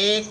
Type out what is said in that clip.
1